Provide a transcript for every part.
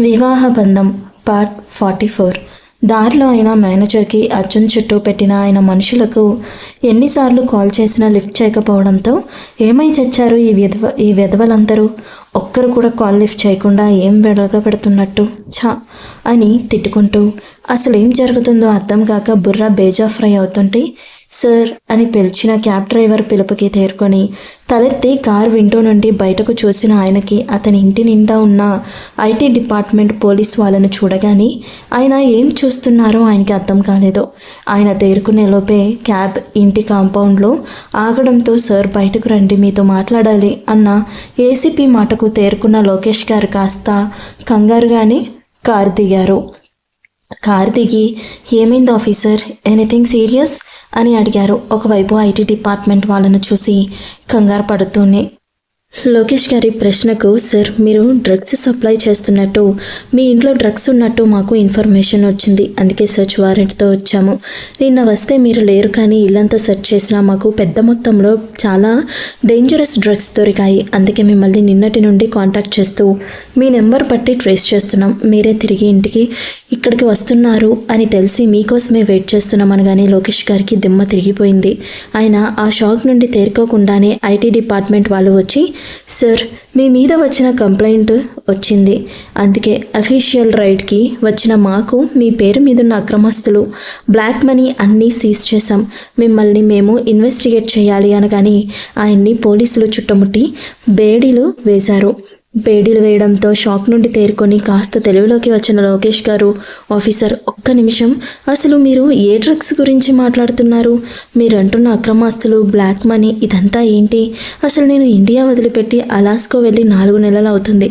వివాహ బంధం పార్ట్ 44. దారిలో అయినా మేనేజర్కి అర్జున్ చుట్టూ పెట్టిన ఆయన మనుషులకు ఎన్నిసార్లు కాల్ చేసినా లిఫ్ట్ చేయకపోవడంతో ఏమై చచ్చారు ఈ విధవలందరూ, ఒక్కరు కూడా కాల్ లిఫ్ట్ చేయకుండా ఏం వెడగా పెడుతున్నట్టు ఛా అని తిట్టుకుంటూ అసలేం జరుగుతుందో అర్థం కాక బుర్ర బేజా ఫ్రై అవుతుంటే సార్ అని పిలిచిన క్యాబ్ డ్రైవర్ పిలుపుకి తేరుకొని తలెత్తి కార్ విండో నుండి బయటకు చూసిన ఆయనకి అతని ఇంటి నిండా ఉన్న ఐటీ డిపార్ట్మెంట్ పోలీస్ వాళ్ళను చూడగానే ఆయన ఏం చూస్తున్నారో ఆయనకి అర్థం కాలేదు. ఆయన తేరుకునే లోపే క్యాబ్ ఇంటి కాంపౌండ్లో ఆగడంతో సార్ బయటకు రండి, మీతో మాట్లాడాలి అన్న ఏసీపీ మాటకు తేరుకున్న లోకేష్ గారు కాస్త కంగారుగానే కారు దిగారు. కార్ దిగి ఏమైంది ఆఫీసర్, ఎనీథింగ్ సీరియస్ అని అడిగారు. ఒకవైపు ఐటీ డిపార్ట్మెంట్ వాళ్ళను చూసి కంగారు పడుతూనే లోకేష్ గారి ప్రశ్నకు, సార్ మీరు డ్రగ్స్ సప్లై చేస్తున్నట్టు, మీ ఇంట్లో డ్రగ్స్ ఉన్నట్టు మాకు ఇన్ఫర్మేషన్ వచ్చింది, అందుకే సెర్చ్ వారెంట్తో వచ్చాము. నిన్న వస్తే మీరు లేరు, కానీ ఇల్లంతా సెర్చ్ చేసినా మాకు పెద్ద మొత్తంలో చాలా డేంజరస్ డ్రగ్స్ దొరికాయి. అందుకే మిమ్మల్ని నిన్నటి నుండి కాంటాక్ట్ చేస్తూ మీ నెంబర్ బట్టి ట్రేస్ చేస్తున్నాం. మీరే తిరిగి ఇంటికి ఇక్కడికి వస్తున్నారు అని తెలిసి మీకోసమే వెయిట్ చేస్తున్నాం అనగానే లోకేష్ గారికి దిమ్మ తిరిగిపోయింది. ఆయన ఆ షాక్ నుండి తేరుకోకుండానే ఐటీ డిపార్ట్మెంట్ వాళ్ళు వచ్చి, సార్ మీ మీద వచ్చిన కంప్లైంట్ వచ్చింది, అందుకే అఫీషియల్ రైడ్కి వచ్చిన మాకు మీ పేరు మీదున్న అక్రమస్తులు బ్లాక్ మనీ అన్నీ సీజ్ చేశాం, మిమ్మల్ని మేము ఇన్వెస్టిగేట్ చేయాలి అనగానే ఆయన్ని పోలీసులు చుట్టుముట్టి బేడీలు వేశారు. బేడీలు వేయడంతో షాక్ నుండి తేరుకొని కాస్త తెలివిలోకి వచ్చిన లోకేష్ గారు, ఆఫీసర్ ఒక్క నిమిషం, అసలు మీరు ఏ డ్రగ్స్ గురించి మాట్లాడుతున్నారు? మీరు అంటున్న అక్రమాస్తులు, బ్లాక్ మనీ ఇదంతా ఏంటి? అసలు నేను ఇండియా వదిలిపెట్టి అలాస్కో వెళ్ళి 4 నెలలు అవుతుంది,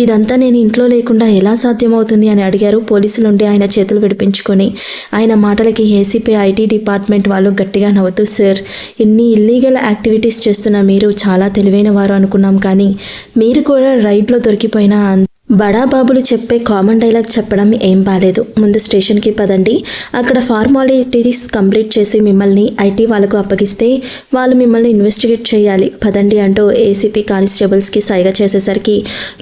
ఇదంతా నేను ఇంట్లో లేకుండా ఎలా సాధ్యమవుతుంది అని అడిగారు పోలీసుల నుండి ఆయన చేతులు విడిపించుకొని. ఆయన మాటలకి ఏసీపీ ఐటీ డిపార్ట్మెంట్ వాళ్ళు గట్టిగా నవ్వుతూ, సార్ ఇన్ని ఇల్లీగల్ యాక్టివిటీస్ చేస్తున్న మీరు చాలా తెలివైన వారు అనుకున్నాం, కానీ మీరు కూడా రైడ్లో దొరికిపోయిన బడాబాబులు చెప్పే కామన్ డైలాగ్ చెప్పడం ఏం బాలేదు. ముందు స్టేషన్కి పదండి, అక్కడ ఫార్మాలిటీస్ కంప్లీట్ చేసి మిమ్మల్ని ఐటీ వాళ్ళకు అప్పగిస్తే వాళ్ళు మిమ్మల్ని ఇన్వెస్టిగేట్ చేయాలి, పదండి అంటూ ఏసీపీ కానిస్టేబుల్స్కి సైగ చేసేసరికి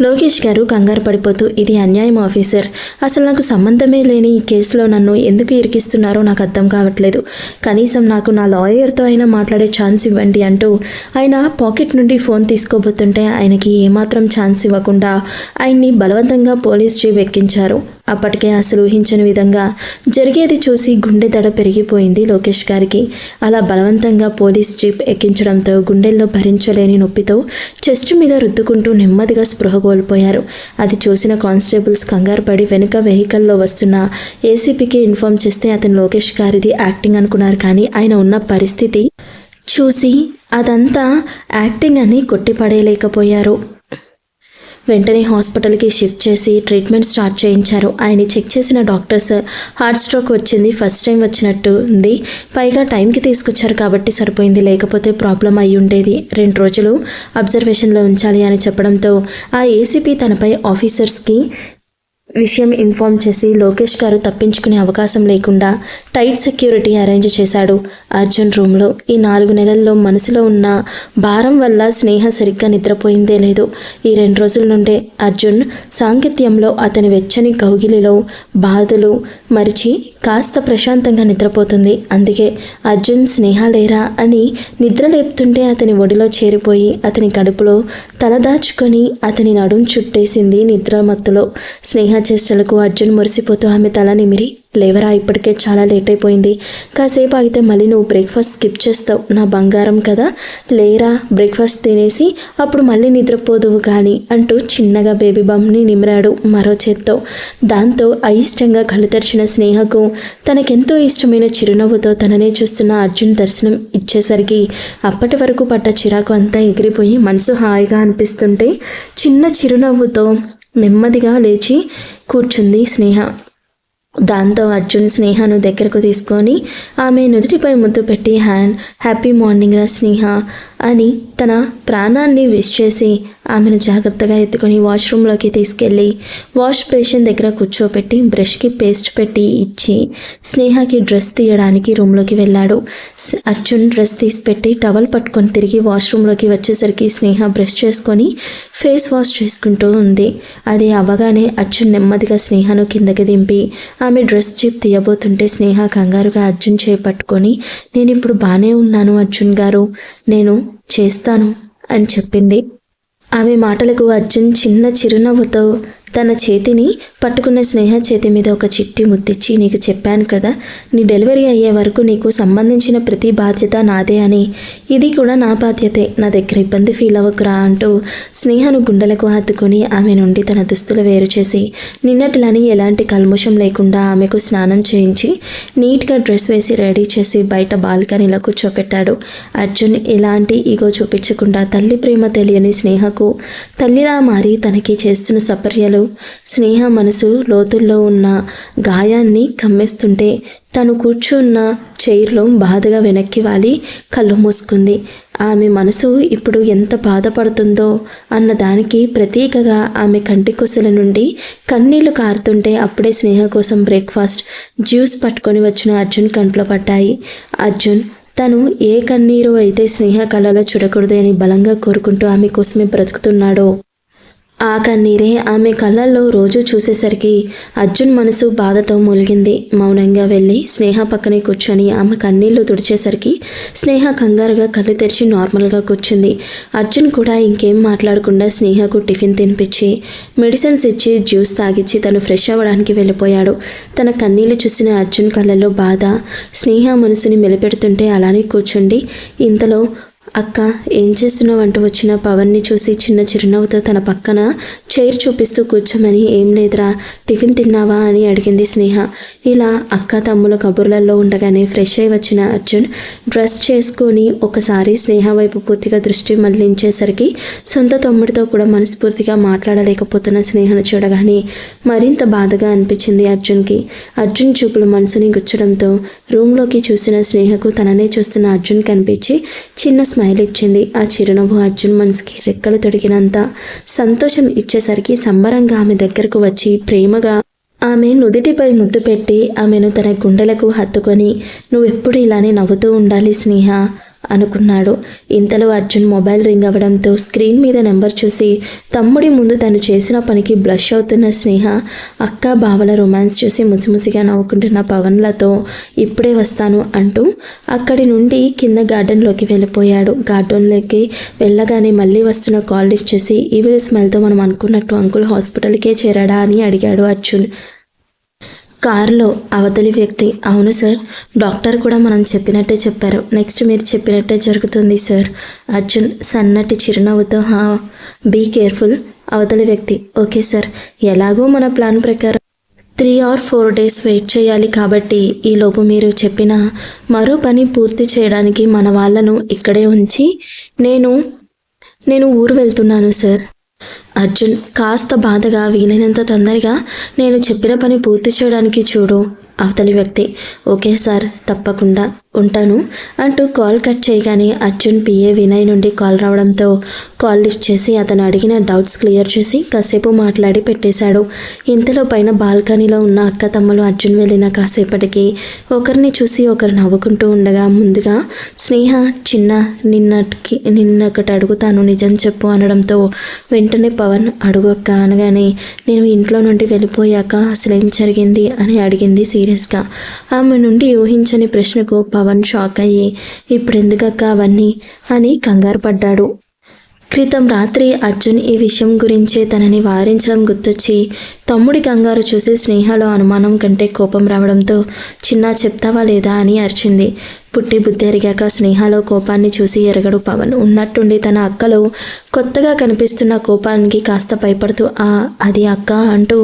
లోకేష్ గారు కంగారు పడిపోతూ, ఇది అన్యాయం ఆఫీసర్, అసలు నాకు సంబంధమే లేని ఈ కేసులో నన్ను ఎందుకు ఇరికిస్తున్నారో నాకు అర్థం కావట్లేదు, కనీసం నాకు నా లాయర్తో అయినా మాట్లాడే ఛాన్స్ ఇవ్వండి అంటూ ఆయన పాకెట్ నుండి ఫోన్ తీసుకోబోతుంటే ఆయనకి ఏమాత్రం ఛాన్స్ ఇవ్వకుండా ఆయన్ని బలవంతంగా పోలీస్ జీప్ ఎక్కించారు. అప్పటికే అసలు ఊహించని విధంగా జరిగేది చూసి గుండె దడ పెరిగిపోయింది లోకేష్ గారికి. అలా బలవంతంగా పోలీస్ జీప్ ఎక్కించడంతో గుండెల్లో భరించలేని నొప్పితో చెస్ట్ మీద రుద్దుకుంటూ నెమ్మదిగా స్పృహ కోల్పోయారు. అది చూసిన కానిస్టేబుల్స్ కంగారు పడి వెనుక వెహికల్లో వస్తున్న ఏసీపీకి ఇన్ఫార్మ్ చేస్తే అతను లోకేష్ గారిది యాక్టింగ్ అనుకున్నారు, కానీ ఆయన ఉన్న పరిస్థితి చూసి అదంతా యాక్టింగ్ అని కొట్టిపడేయలేకపోయారు. వెంటనే హాస్పిటల్కి షిఫ్ట్ చేసి ట్రీట్మెంట్ స్టార్ట్ చేయించారు. ఆయన్ని చెక్ చేసిన డాక్టర్స్ హార్ట్ స్ట్రోక్ వచ్చింది, ఫస్ట్ టైం వచ్చినట్టు ఉంది, పైగా టైంకి తీసుకొచ్చారు కాబట్టి సరిపోయింది, లేకపోతే ప్రాబ్లం అయి ఉండేది, 2 రోజులు అబ్జర్వేషన్లో ఉంచాలి అని చెప్పడంతో ఆ ఏసీపీ తనపై ఆఫీసర్స్కి విషయం ఇన్ఫార్మ్ చేసి లోకేష్ గారు తప్పించుకునే అవకాశం లేకుండా టైట్ సెక్యూరిటీ అరేంజ్ చేశాడు అర్జున్ రూమ్లో. ఈ 4 నెలల్లో మనసులో ఉన్న భారం వల్ల స్నేహ సరిగ్గా నిద్రపోయిందే లేదు. ఈ 2 రోజుల నుండే అర్జున్ సాంగత్యంలో అతని వెచ్చని కౌగిలిలో బాధలు మరిచి కాస్త ప్రశాంతంగా నిద్రపోతుంది. అందుకే అర్జున్ స్నేహ లేరా అని నిద్ర లేపుతుంటే అతని ఒడిలో చేరిపోయి అతని కడుపులో తలదాచుకొని అతని నడుం చుట్టేసింది నిద్రమత్తులో. స్నేహ చేష్టలకు అర్జున్ మురిసిపోతూ ఆమె తల నిమిరి, లేవరా, ఇప్పటికే చాలా లేట్ అయిపోయింది, కాసేపు ఆగితే మళ్ళీ నువ్వు బ్రేక్ఫాస్ట్ స్కిప్ చేస్తావు, నా బంగారం కదా, లేరా బ్రేక్ఫాస్ట్ తినేసి అప్పుడు మళ్ళీ నిద్రపోదువు కానీ అంటూ చిన్నగా బేబీ బంప్ని నిమిరాడు మరో చేత్తో. దాంతో అయిష్టంగా కళ్ళు తెరిచిన స్నేహకు తనకెంతో ఇష్టమైన చిరునవ్వుతో తననే చూస్తున్న అర్జున్ దర్శనం ఇచ్చేసరికి అప్పటి వరకు పడ్డ చిరాకు అంతా ఎగిరిపోయి మనసు హాయిగా అనిపిస్తుంటే చిన్న చిరునవ్వుతో నెమ్మదిగా లేచి కూర్చుంది స్నేహ. దాంతో అర్జున్ స్నేహను దగ్గరకు తీసుకొని ఆమె నుదుటిపై ముద్దు పెట్టి హ్యాపీ మార్నింగ్ రా స్నేహ అని తన ప్రాణాన్ని విష్ చేసి ఆమెను జాగ్రత్తగా ఎత్తుకొని వాష్రూమ్లోకి తీసుకెళ్ళి వాష్ బేసిన్ దగ్గర కూర్చోపెట్టి బ్రష్కి పేస్ట్ పెట్టి ఇచ్చి స్నేహకి డ్రెస్ తీయడానికి రూమ్లోకి వెళ్ళాడు. అర్జున్ డ్రెస్ తీసి పెట్టి టవల్ పట్టుకొని తిరిగి వాష్రూమ్లోకి వచ్చేసరికి స్నేహ బ్రష్ చేసుకొని ఫేస్ వాష్ చేసుకుంటూ ఉంది. అది అవ్వగానే అర్జున్ నెమ్మదిగా స్నేహను కిందకి దింపి ఆమె డ్రెస్ జిప్ తీయబోతుంటే స్నేహ కంగారుగా అర్జున్ చేపట్టుకొని నేను ఇప్పుడు బాగానే ఉన్నాను అర్జున్ గారు, నేను చేస్తాను అని చెప్పింది. ఆమె మాటలకు అర్జున్ చిన్న చిరునవ్వుతో తన చేతిని పట్టుకున్న స్నేహ చేతి మీద ఒక చిట్టి ముద్దిచ్చి నీకు చెప్పాను కదా, నీ డెలివరీ అయ్యే వరకు నీకు సంబంధించిన ప్రతి బాధ్యత నాదే అని, ఇది కూడా నా బాధ్యతే, నా దగ్గర ఇబ్బంది ఫీల్ అవ్వకురా అంటూ స్నేహను గుండెలకు హత్తుకొని ఆమె నుండి తన దుస్తులు వేరు చేసి నిన్నటిలాని ఎలాంటి కల్ముషం లేకుండా ఆమెకు స్నానం చేయించి నీట్గా డ్రెస్ వేసి రెడీ చేసి బయట బాల్కనీలో కూర్చోపెట్టాడు. అర్జున్ ఎలాంటి ఈగో చూపించకుండా తల్లి ప్రేమ తెలియని స్నేహకు తల్లిలా మారి తనకి చేస్తున్న సపర్యలు స్నేహ మనసు లోతుల్లో ఉన్న గాయాన్ని కమ్మేస్తుంటే తను కూర్చున్న చైర్లో బాధగా వెనక్కి వాలి కళ్ళు మూసుకుంది. ఆమె మనసు ఇప్పుడు ఎంత బాధపడుతుందో అన్నదానికి ప్రతీకగా ఆమె కంటి కొసల నుండి కన్నీళ్లు కారుతుంటే అప్పుడే స్నేహ కోసం బ్రేక్ఫాస్ట్ జ్యూస్ పట్టుకొని వచ్చిన అర్జున్ కంట్లో పడ్డాయి. అర్జున్ తను ఏ కన్నీరు అయితే స్నేహ కళ్ళలో చూడకూడదు అని బలంగా కోరుకుంటూ ఆమె కోసమే బ్రతుకుతున్నాడో ఆ కన్నీరే ఆమె కళ్ళల్లో రోజు చూసేసరికి అర్జున్ మనసు బాధతో మూలిగింది. మౌనంగా వెళ్ళి స్నేహ పక్కనే కూర్చొని ఆమె కన్నీళ్లు తుడిచేసరికి స్నేహ కంగారుగా కళ్ళు తెరిచి నార్మల్గా కూర్చుంది. అర్జున్ కూడా ఇంకేం మాట్లాడకుండా స్నేహకు టిఫిన్ తినిపించి మెడిసిన్స్ ఇచ్చి జ్యూస్ తాగిచ్చి తను ఫ్రెష్ అవ్వడానికి వెళ్ళిపోయాడు. తన కన్నీళ్లు చూసిన అర్జున్ కళ్ళల్లో బాధ స్నేహ మనసుని మెలిపెడుతుంటే అలానే కూర్చుండి ఇంతలో అక్క ఏం చేస్తున్నావు అంటూ వచ్చిన పవన్ని చూసి చిన్న చిరునవ్వుతో తన పక్కన చైర్ చూపిస్తూ కూర్చోమని ఏం లేదురా టిఫిన్ తిన్నావా అని అడిగింది స్నేహ. ఇలా అక్క తమ్ముల కబుర్లలో ఉండగానే ఫ్రెష్ అయి వచ్చిన అర్జున్ డ్రెస్ చేసుకొని ఒకసారి స్నేహ వైపు పూర్తిగా దృష్టి మళ్లించేసరికి సొంత తమ్ముడితో కూడా మనస్ఫూర్తిగా మాట్లాడలేకపోతున్న స్నేహను చూడగానే మరింత బాధగా అనిపించింది అర్జున్కి. అర్జున్ చూపులు మనసుని గుచ్చడంతో రూమ్లోకి చూసిన స్నేహకు తననే చూస్తున్న అర్జున్ కనిపించి చిన్న స్మైల్ ఇచ్చింది. ఆ చిరునవ్వు అర్జున్ మనసుకి రెక్కలు తొడిగినంత సంతోషం ఇచ్చేసరికి సంబరంగా ఆమె దగ్గరకు వచ్చి ప్రేమగా ఆమె నుదిటిపై ముద్దు పెట్టి ఆమెను తన గుండెలకు హత్తుకొని నువ్వెప్పుడు ఇలానే నవ్వుతూ ఉండాలి స్నేహ అనుకున్నాడు. ఇంతలో అర్జున్ మొబైల్ రింగ్ అవ్వడంతో స్క్రీన్ మీద నెంబర్ చూసి తమ్ముడి ముందు తను చేసిన పనికి బ్లష్ అవుతున్న స్నేహ అక్క బావల రొమాన్స్ చూసి ముసిముసిగా నవ్వుకుంటున్న పవన్లతో ఇప్పుడే వస్తాను అంటూ అక్కడి నుండి కింద గార్డెన్లోకి వెళ్ళిపోయాడు. గార్డెన్లోకి వెళ్ళగానే మళ్ళీ వస్తున్న కాల్ లిఫ్ట్ చేసి ఈవిల్ స్మైల్తో మనం అనుకున్నట్టు అంకుల్ హాస్పిటల్కే చేరాడా అని అడిగాడు అర్జున్. కారులో అవతలి వ్యక్తి అవును సార్, డాక్టర్ కూడా మనం చెప్పినట్టే చెప్పారు, నెక్స్ట్ మీరు చెప్పినట్టే జరుగుతుంది సార్. అర్జున్ సన్నటి చిరునవ్వుతో బీ కేర్ఫుల్. అవతలి వ్యక్తి ఓకే సార్, ఎలాగో మన ప్లాన్ ప్రకారం 3 or 4 days వెయిట్ చేయాలి కాబట్టి ఈలోపు మీరు చెప్పిన మరో పని పూర్తి చేయడానికి మన వాళ్ళను ఇక్కడే ఉంచి నేను ఊరు వెళ్తున్నాను సార్. అర్జున్ కాస్త బాధగా వీలైనంత తొందరగా నేను చెప్పిన పని పూర్తి చేయడానికి చూడు. అవతలి వ్యక్తి ఓకే సార్ తప్పకుండా ఉంటాను అంటూ కాల్ కట్ చేయగానే అర్జున్ పిఏ వినయ్ నుండి కాల్ రావడంతో కాల్ లిఫ్ట్ చేసి అతను అడిగిన డౌట్స్ క్లియర్ చేసి కాసేపు మాట్లాడి పెట్టేశాడు. ఇంతలో పైన బాల్కనీలో ఉన్న అక్క తమ్ములు అర్జున్ వెళ్ళిన కాసేపటికి ఒకరిని చూసి ఒకరు నవ్వుకుంటూ ఉండగా ముందుగా స్నేహ నిన్నొకటి అడుగుతాను నిజం చెప్పు అనడంతో వెంటనే పవన్ అడుగు అక్క అనగానే నేను ఇంట్లో నుండి వెళ్ళిపోయాక అసలేం జరిగింది అని అడిగింది సీరియస్గా. ఆమె నుండి ఊహించని ప్రశ్నకు పవన్ షాక్ అయ్యి ఇప్పుడెందుకక్క అవన్నీ అని కంగారు పడ్డాడు. క్రితం రాత్రి అర్జున్ ఈ విషయం గురించే తనని వారించడం గుర్తొచ్చి తమ్ముడి కంగారు చూసి స్నేహలో అనుమానం కంటే కోపం రావడంతో చిన్నా చెప్తావా లేదా అని అరిచింది. పుట్టి బుద్ధి ఎరిగాక స్నేహలో కోపాన్ని చూసి ఎరగడు పవన్. ఉన్నట్టుండి తన అక్కలో కొత్తగా కనిపిస్తున్న కోపానికి కాస్త భయపడుతూ అది అక్క అంటూ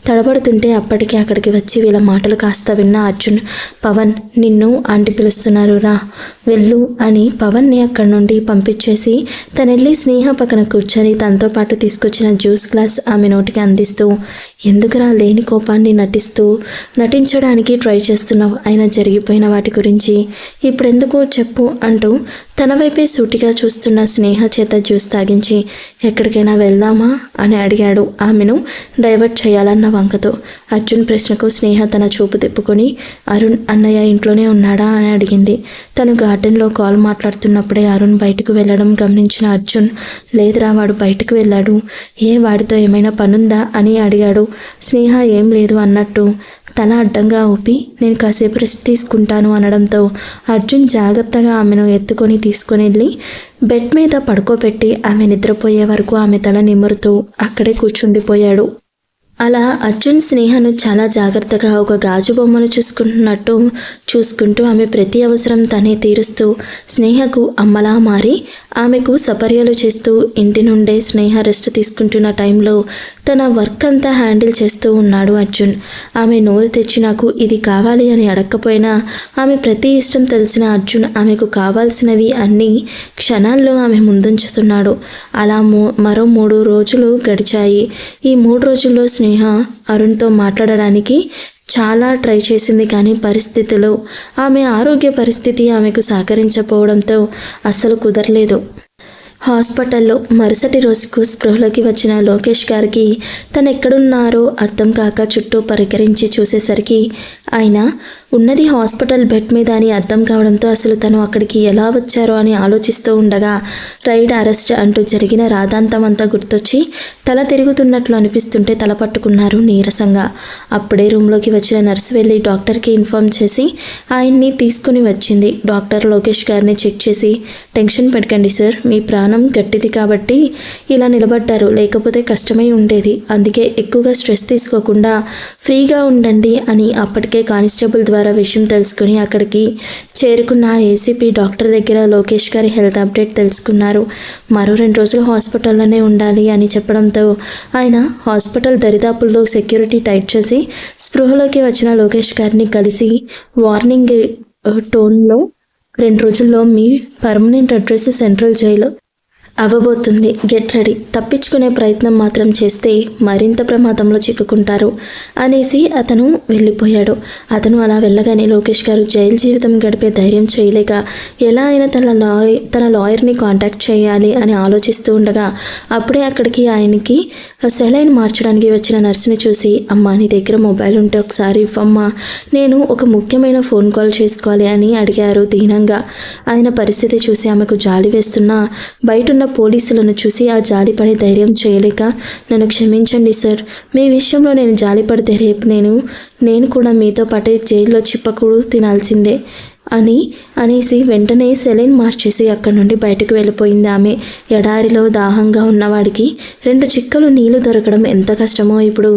తడబడుతుంటే అప్పటికే అక్కడికి వచ్చి వీళ్ళ మాటలు కాస్త విన్న అర్జున్ పవన్ నిన్ను ఆంటీ పిలుస్తున్నారు రా వెళ్ళు అని పవన్ని అక్కడి నుండి పంపించేసి తనెళ్ళి స్నేహ పక్కన కూర్చొని తనతో పాటు తీసుకొచ్చిన జ్యూస్ గ్లాస్ ఆమె నోటికి అందిస్తూ ఎందుకురా లేని కోపాన్ని నటించడానికి ట్రై చేస్తున్నావు, అయినా జరిగిపోయిన వాటి గురించి ఇప్పుడెందుకు చెప్పు అంటూ తన వైపే సూటిగా చూస్తున్న స్నేహ చేత జ్యూస్ తాగించి ఎక్కడికైనా వెళ్దామా అని అడిగాడు ఆమెను డైవర్ట్ చేయాలన్న వంకతో. అర్జున్ ప్రశ్నకు స్నేహ తన చూపు తిప్పుకొని అరుణ్ అన్నయ్య ఇంట్లోనే ఉన్నాడా అని అడిగింది. తను గార్డెన్లో కాల్ మాట్లాడుతున్నప్పుడే అరుణ్ బయటకు వెళ్ళడం గమనించిన అర్జున్ లేదురా వాడు బయటకు వెళ్ళాడు, వాడితో ఏమైనా పనుందా అని అడిగాడు. స్నేహ ఏం లేదు అన్నట్టు తల అడ్డంగా ఊపి నేను కాసేపు రెస్ట్ తీసుకుంటాను అనడంతో అర్జున్ జాగ్రత్తగా ఆమెను ఎత్తుకొని తీసుకొని వెళ్ళి బెడ్ మీద పడుకోబెట్టి ఆమె నిద్రపోయే వరకు ఆమె తల నిమురుతూ అక్కడే కూర్చుండిపోయాడు. అలా అర్జున్ స్నేహను చాలా జాగ్రత్తగా ఒక గాజు బొమ్మను చూసుకుంటూ ఆమె ప్రతి అవసరం తనే తీరుస్తూ స్నేహకు అమ్మలా మారి ఆమెకు సపర్యలు చేస్తూ ఇంటి నుండే స్నేహ రెస్ట్ తీసుకుంటున్న టైంలో తన వర్క్ అంతా హ్యాండిల్ చేస్తూ ఉన్నాడు అర్జున్. ఆమె నోరు తెచ్చి నాకు ఇది కావాలి అని అడగకపోయినా ఆమె ప్రతి ఇష్టం తెలిసిన అర్జున్ ఆమెకు కావాల్సినవి అన్నీ క్షణాల్లో ఆమె ముందుంచుతున్నాడు. అలా మరో 3 రోజులు గడిచాయి. ఈ 3 రోజుల్లో స్నేహ అరుణ్తో మాట్లాడడానికి చాలా ట్రై చేసింది, కానీ పరిస్థితులు ఆమె ఆరోగ్య పరిస్థితి ఆమెకు సహకరించకపోవడంతో అస్సలు కుదరలేదు. హాస్పిటల్లో మరుసటి రోజుకు స్పృహలోకి వచ్చిన లోకేష్ గారికి తను ఎక్కడున్నారో అర్థం కాక చుట్టూ పరికరించి చూసేసరికి ఆయన ఉన్నది హాస్పిటల్ బెడ్ మీద అని అర్థం కావడంతో అసలు తను అక్కడికి ఎలా వచ్చారో అని ఆలోచిస్తూ ఉండగా రైడ్ అరెస్ట్ అంటూ జరిగిన రాద్ధాంతం అంతా గుర్తొచ్చి తల తిరుగుతున్నట్లు అనిపిస్తుంటే తల పట్టుకున్నారు నీరసంగా. అప్పుడే రూమ్లోకి వచ్చిన నర్సు వెళ్ళి డాక్టర్కి ఇన్ఫార్మ్ చేసి ఆయన్ని తీసుకుని వచ్చింది. డాక్టర్ లోకేష్ గారిని చెక్ చేసి టెన్షన్ పెట్టకండి సార్, మీ ప్రాణం గట్టిది కాబట్టి ఇలా నిలబడ్డారు, లేకపోతే కష్టమై ఉండేది, అందుకే ఎక్కువగా స్ట్రెస్ తీసుకోకుండా ఫ్రీగా ఉండండి అని అప్పటికే కానిస్టేబుల్ ద్వారా విషయం తెలుసుకుని అక్కడికి చేరుకున్న ఏసీపీ డాక్టర్ దగ్గర లోకేష్ గారి హెల్త్ అప్డేట్ తెలుసుకున్నారు. మరో 2 రోజులు హాస్పిటల్లోనే ఉండాలి అని చెప్పడంతో ఆయన హాస్పిటల్ దరిదాపుల్లో సెక్యూరిటీ టైట్ చేసి స్పృహలోకి వచ్చిన లోకేష్ గారిని కలిసి వార్నింగ్ టోన్లో 2 రోజుల్లో మీ పర్మనెంట్ అడ్రస్ సెంట్రల్ జైలు అవ్వబోతుంది, గెట్ రెడీ, తప్పించుకునే ప్రయత్నం మాత్రం చేస్తే మరింత ప్రమాదంలో చిక్కుకుంటారు అనేసి అతను వెళ్ళిపోయాడు. అతను అలా వెళ్ళగానే లోకేష్ గారు జైలు జీవితం గడిపే ధైర్యం చేయలేక ఎలా అయినా తన లాయర్ని కాంటాక్ట్ చేయాలి అని ఆలోచిస్తూ ఉండగా అప్పుడే అక్కడికి ఆయనకి సెలైన్ మార్చడానికి వచ్చిన నర్సుని చూసి అమ్మా నీ దగ్గర మొబైల్ ఉంటే ఒకసారి ఇవ్వమ్మా, నేను ఒక ముఖ్యమైన ఫోన్ కాల్ చేసుకోవాలి అని అడిగారు దీనంగా. ఆయన పరిస్థితి చూసి ఆమెకు జాలి వేస్తున్నా బయటున్న పోలీసులను చూసి ఆ జాలిపడే ధైర్యం చేయలేక నన్ను క్షమించండి సార్, మీ విషయంలో నేను జాలిపడితే రేపు నేను కూడా మీతో పాటే జైల్లో చిప్పకూడు తినాల్సిందే అనేసి వెంటనే సెలైన్ మార్చేసి అక్కడి నుండి బయటకు వెళ్ళిపోయింది ఆమె. ఎడారిలో దాహంగా ఉన్నవాడికి 2 చిక్కలు నీళ్లు దొరకడం ఎంత కష్టమో ఇప్పుడు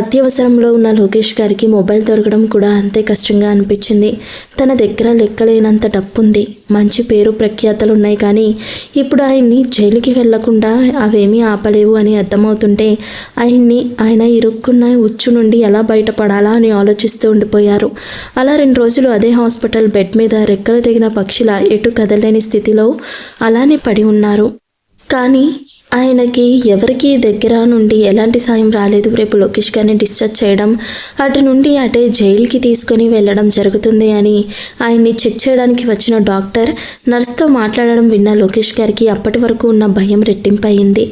అత్యవసరంలో ఉన్న లోకేష్ గారికి మొబైల్ దొరకడం కూడా అంతే కష్టంగా అనిపించింది. తన దగ్గర లెక్కలేనంత డబ్బుంది, మంచి పేరు ప్రఖ్యాతలు ఉన్నాయి, కానీ ఇప్పుడు ఆయన్ని జైలుకి వెళ్లకుండా అవేమీ ఆపలేవు అని అర్థమవుతుంటే ఆయన ఇరుక్కున్న ఉచ్చు నుండి ఎలా బయటపడాలా అని ఆలోచిస్తూ ఉండిపోయారు. అలా 2 రోజులు అదే హాస్పిటల్ బెడ్ మీద రెక్కలు తెగిన పక్షిలా ఎటు కదలేని స్థితిలో అలానే పడి ఉన్నారు. కానీ ఆయనకి ఎవరికి దగ్గర నుండి ఎలాంటి సాయం రాలేదు. రేపు లోకేష్ గారిని డిశ్చార్జ్ చేయడం, అటు నుండి అటే జైలుకి తీసుకొని వెళ్ళడం జరుగుతుంది అని ఆయన్ని చెక్ చేయడానికి వచ్చిన డాక్టర్ నర్స్తో మాట్లాడడం విన్న లోకేష్ గారికి అప్పటి వరకు ఉన్న భయం రెట్టింపయింది.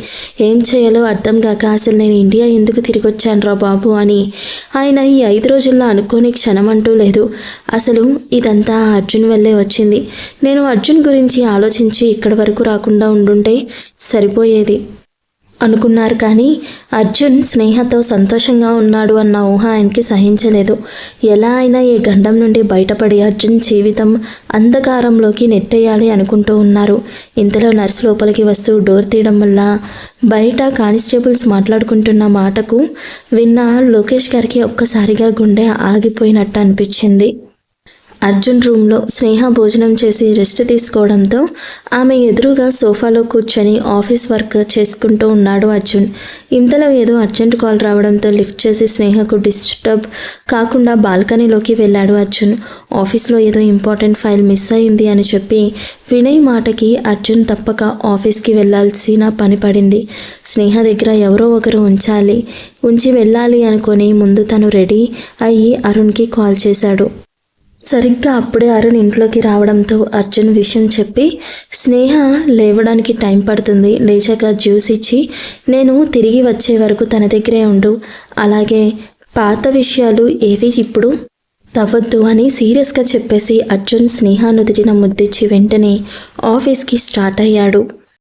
ఏం చేయాలో అర్థం కాక అసలు నేను ఇండియా ఎందుకు తిరిగి వచ్చాను రా బాబు అని ఆయన ఈ 5 రోజుల్లో అనుకోని క్షణం అంటూ లేదు. అసలు ఇదంతా అర్జున్ వల్లే వచ్చింది. నేను అర్జున్ గురించి ఆలోచించి ఇక్కడి వరకు రాకుండా ఉండుంటే సరిపోయేది అనుకున్నారు. కానీ అర్జున్ స్నేహతో సంతోషంగా ఉన్నాడు అన్న ఊహ ఆయనకి సహించలేదు. ఎలా అయినా ఈ గండం నుండి బయటపడి అర్జున్ జీవితం అంధకారంలోకి నెట్టేయాలి అనుకుంటూ ఉన్నారు. ఇంతలో నర్సు లోపలికి వస్తూ డోర్ తీయడం వల్ల బయట కానిస్టేబుల్స్ మాట్లాడుకుంటున్న మాటకు విన్న లోకేష్ గారికి ఒక్కసారిగా గుండె ఆగిపోయినట్టు అనిపించింది. అర్జున్ రూమ్లో స్నేహ భోజనం చేసి రెస్ట్ తీసుకోవడంతో ఆమె ఎదురుగా సోఫాలో కూర్చొని ఆఫీస్ వర్క్ చేసుకుంటూ ఉన్నాడు అర్జున్. ఇంతలో ఏదో అర్జెంట్ కాల్ రావడంతో లిఫ్ట్ చేసి స్నేహకు డిస్టర్బ్ కాకుండా బాల్కనీలోకి వెళ్ళాడు అర్జున్. ఆఫీస్లో ఏదో ఇంపార్టెంట్ ఫైల్ మిస్ అయింది అని చెప్పి వినయ్ మాటకి అర్జున్ తప్పక ఆఫీస్కి వెళ్ళాల్సిన పని పడింది. స్నేహ దగ్గర ఎవరో ఒకరు ఉంచి వెళ్ళాలి అనుకొని ముందు తను రెడీ అయ్యి అరుణ్కి కాల్ చేశాడు. సరిగ్గా అప్పుడే అరుణ్ ఇంట్లోకి రావడంతో అర్జున్ విషయం చెప్పి, స్నేహ లేవడానికి టైం పడుతుంది, లేచాక జ్యూస్ ఇచ్చి నేను తిరిగి వచ్చే వరకు తన దగ్గరే ఉండు, అలాగే పాత విషయాలు ఏవి ఇప్పుడు తవ్వద్దు అని సీరియస్గా చెప్పేసి అర్జున్ స్నేహ నుదిటిన ముద్దిచ్చి వెంటనే ఆఫీస్కి స్టార్ట్ అయ్యాడు.